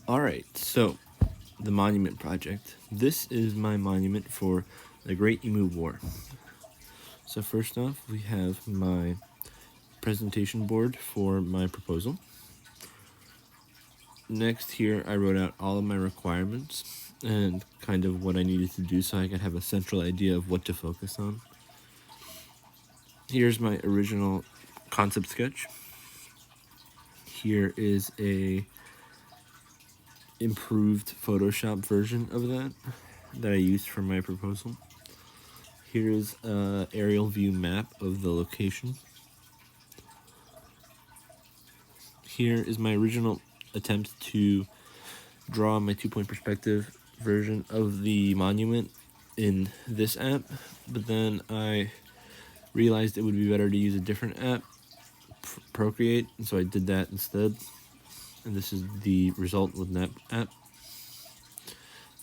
Alright, so the monument project. This is my monument for the Great Emu War. So first off, we have my presentation board for my proposal. Next here, I wrote out all of my requirements and kind of what I needed to do so I could have a central idea of what to focus on. Here's my original concept sketch. Here is a improved Photoshop version of that I used for my proposal. Here's an aerial view map of the location. Here is my original attempt to draw my 2-point perspective version of the monument in this app, but then I realized it would be better to use a different app, Procreate, and so I did that instead. And this is the result with that app.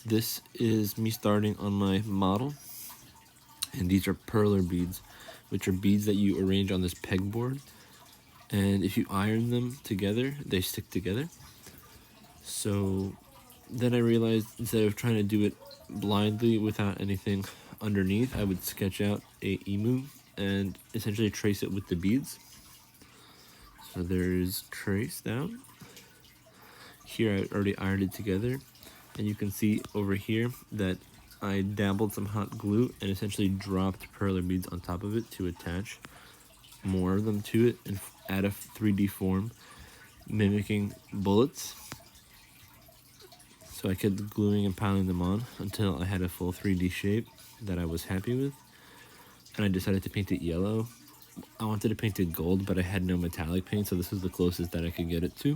This is me starting on my model, and these are perler beads, which are beads that you arrange on this pegboard, and if you iron them together, they stick together. So then I realized instead of trying to do it blindly without anything underneath, I would sketch out a emu and essentially trace it with the beads. So there's trace down. Here I already ironed it together, and you can see over here that I dabbled some hot glue and essentially dropped perler beads on top of it to attach more of them to it and add a 3D form mimicking bullets. So I kept gluing and piling them on until I had a full 3D shape that I was happy with. And I decided to paint it yellow. I wanted to paint it gold, but I had no metallic paint, so this was the closest that I could get it to.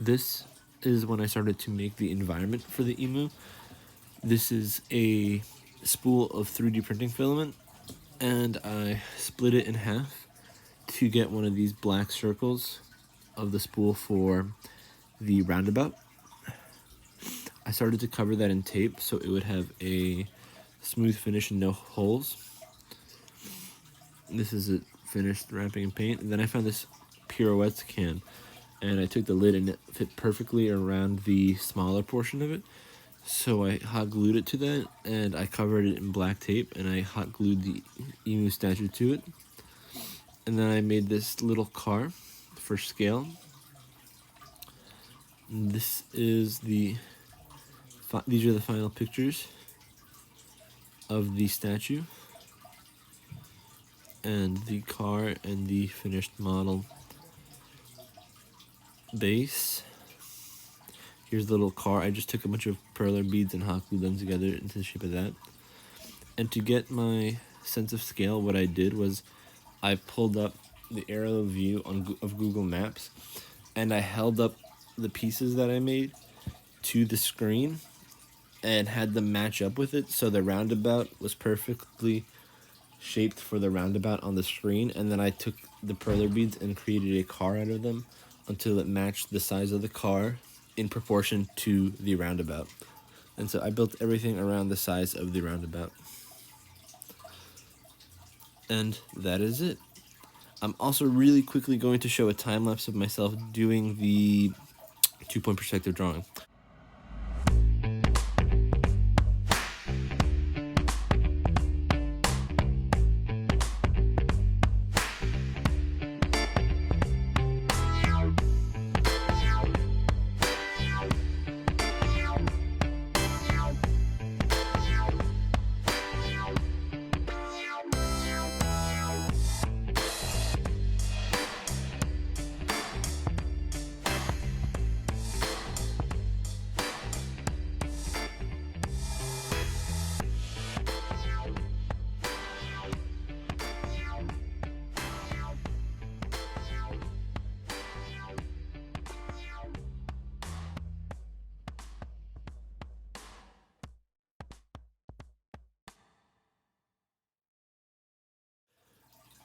This is when I started to make the environment for the emu. This is a spool of 3D printing filament, and I split it in half to get one of these black circles of the spool for the roundabout. I started to cover that in tape so it would have a smooth finish and no holes. This is it finished wrapping in paint. And then I found this pirouettes can, and I took the lid and it fit perfectly around the smaller portion of it. So I hot glued it to that, and I covered it in black tape, and I hot glued the emu statue to it. And then I made this little car for scale. And this is these are the final pictures of the statue and the car and the finished model base. Here's the little car. I just took a bunch of perler beads and hot glued them together into the shape of that. And to get my sense of scale, what I did was I pulled up the aerial view of Google Maps, and I held up the pieces that I made to the screen and had them match up with it, so the roundabout was perfectly shaped for the roundabout on the screen, and then I took the perler beads and created a car out of them until it matched the size of the car in proportion to the roundabout. And so I built everything around the size of the roundabout. And that is it. I'm also really quickly going to show a time-lapse of myself doing the 2-point perspective drawing.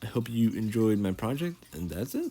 I hope you enjoyed my project, and that's it.